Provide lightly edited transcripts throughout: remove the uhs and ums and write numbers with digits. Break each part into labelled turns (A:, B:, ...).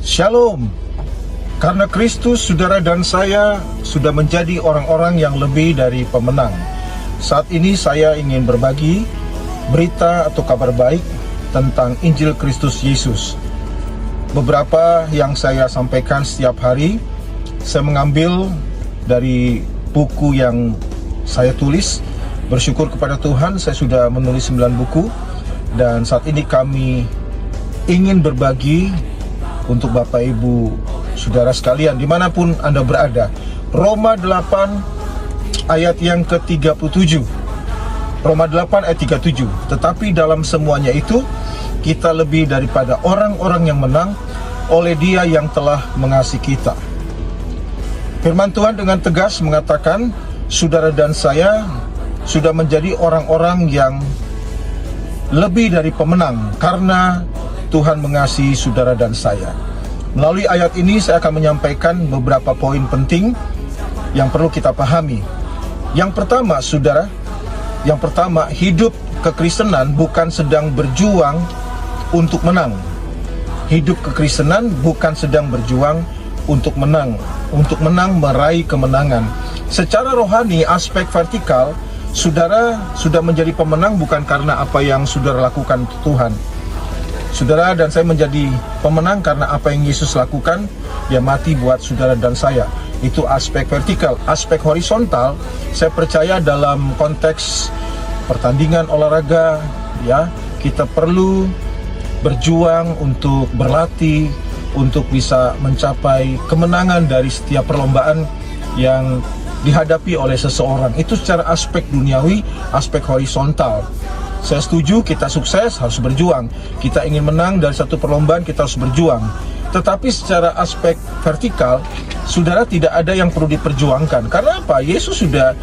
A: Shalom. Karena Kristus, saudara dan saya sudah menjadi orang-orang yang lebih dari pemenang. Saat ini saya ingin berbagi berita atau kabar baik tentang Injil Kristus Yesus. Beberapa yang saya sampaikan setiap hari, saya mengambil dari buku yang saya tulis. Bersyukur kepada Tuhan, saya sudah menulis 9 buku. Dan saat ini kami ingin berbagi untuk Bapak Ibu Saudara sekalian dimanapun Anda berada. Roma 8 ayat yang ke-37. Roma 8 ayat 37. Tetapi dalam semuanya itu kita lebih daripada orang-orang yang menang oleh Dia yang telah mengasihi kita. Firman Tuhan dengan tegas mengatakan, saudara dan saya sudah menjadi orang-orang yang lebih dari pemenang karena Tuhan mengasihi saudara dan saya. Melalui ayat ini saya akan menyampaikan beberapa poin penting yang perlu kita pahami. Yang pertama, saudara, hidup kekristenan bukan sedang berjuang untuk menang. Hidup kekristenan bukan sedang berjuang untuk menang meraih kemenangan. Secara rohani, aspek vertikal, saudara sudah menjadi pemenang bukan karena apa yang saudara lakukan untuk Tuhan. Saudara dan saya menjadi pemenang karena apa yang Yesus lakukan. Dia mati buat saudara dan saya. Itu aspek vertikal. Aspek horizontal, saya percaya dalam konteks pertandingan olahraga, ya, kita perlu berjuang untuk berlatih, untuk bisa mencapai kemenangan dari setiap perlombaan yang dihadapi oleh seseorang. Itu secara aspek duniawi, aspek horizontal. Saya setuju, kita sukses harus berjuang. Kita ingin menang dari satu perlombaan, kita harus berjuang. Tetapi secara aspek vertikal, saudara, tidak ada yang perlu diperjuangkan. Karena apa? Yesus sudah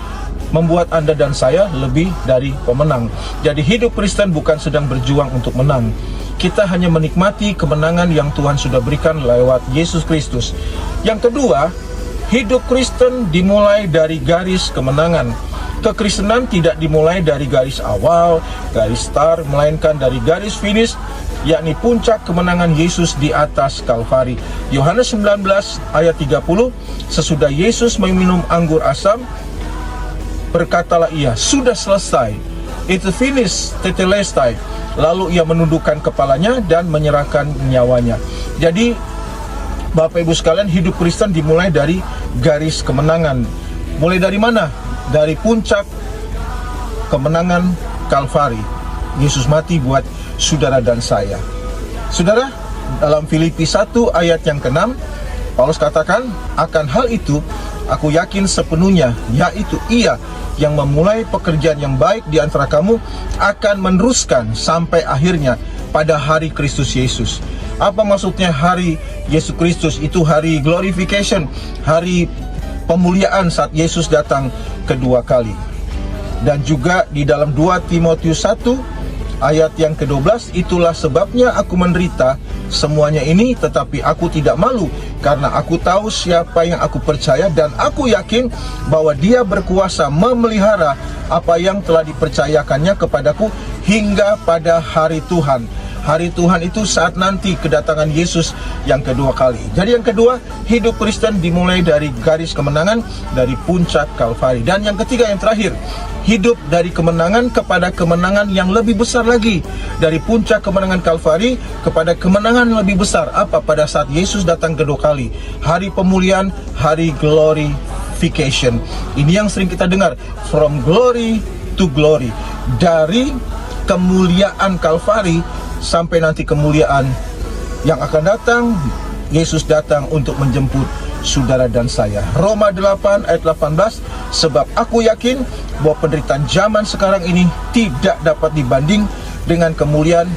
A: membuat Anda dan saya lebih dari pemenang. Jadi hidup Kristen bukan sedang berjuang untuk menang. Kita hanya menikmati kemenangan yang Tuhan sudah berikan lewat Yesus Kristus. Yang kedua, hidup Kristen dimulai dari garis kemenangan. Kekristenan tidak dimulai dari garis awal, garis start, melainkan dari garis finish, yakni puncak kemenangan Yesus di atas Kalvari. Yohanes 19 ayat 30, sesudah Yesus meminum anggur asam, berkatalah ia, sudah selesai, itu finish, tetelestai. Lalu ia menundukkan kepalanya dan menyerahkan nyawanya. Jadi Bapak Ibu sekalian, hidup Kristen dimulai dari garis kemenangan. Mulai dari mana? Dari puncak kemenangan Kalvari. Yesus mati buat saudara dan saya. Saudara, dalam Filipi 1 ayat yang ke-6, Paulus katakan, akan hal itu aku yakin sepenuhnya, yaitu Ia yang memulai pekerjaan yang baik di antara kamu akan meneruskan sampai akhirnya pada hari Kristus Yesus. Apa maksudnya hari Yesus Kristus? Itu hari glorification, hari pemuliaan saat Yesus datang kedua kali. Dan juga di dalam 2 Timotius 1 ayat yang ke-12, itulah sebabnya aku menderita semuanya ini, tetapi aku tidak malu, karena aku tahu siapa yang aku percaya, dan aku yakin bahwa Dia berkuasa memelihara apa yang telah dipercayakannya kepadaku hingga pada hari Tuhan. Hari Tuhan itu saat nanti kedatangan Yesus yang kedua kali. Jadi yang kedua, hidup Kristen dimulai dari garis kemenangan, dari puncak Kalvari. Dan yang ketiga, yang terakhir, hidup dari kemenangan kepada kemenangan yang lebih besar lagi. Dari puncak kemenangan Kalvari kepada kemenangan yang lebih besar. Apa? Pada saat Yesus datang kedua kali. Hari pemulihan, hari glorification. Ini yang sering kita dengar, from glory to glory. Dari kemuliaan Kalvari sampai nanti kemuliaan yang akan datang, Yesus datang untuk menjemput saudara dan saya. Roma 8 ayat 18, sebab aku yakin bahwa penderitaan zaman sekarang ini tidak dapat dibanding dengan kemuliaan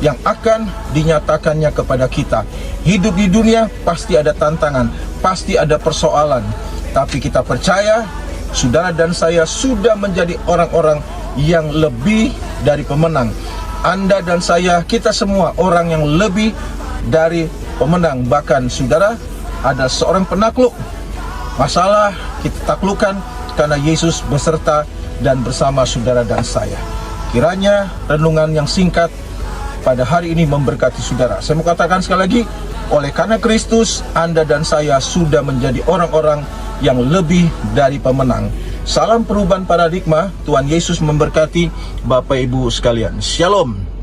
A: yang akan dinyatakannya kepada kita. Hidup di dunia pasti ada tantangan, pasti ada persoalan, tapi kita percaya saudara dan saya sudah menjadi orang-orang yang lebih dari pemenang. Anda dan saya, kita semua orang yang lebih dari pemenang. Bahkan saudara, ada seorang penakluk. Masalah kita taklukkan karena Yesus beserta dan bersama saudara dan saya. Kiranya renungan yang singkat pada hari ini memberkati saudara. Saya mau katakan sekali lagi, oleh karena Kristus, Anda dan saya sudah menjadi orang-orang yang lebih dari pemenang. Salam perubahan paradigma. Tuhan Yesus memberkati Bapak Ibu sekalian. Shalom.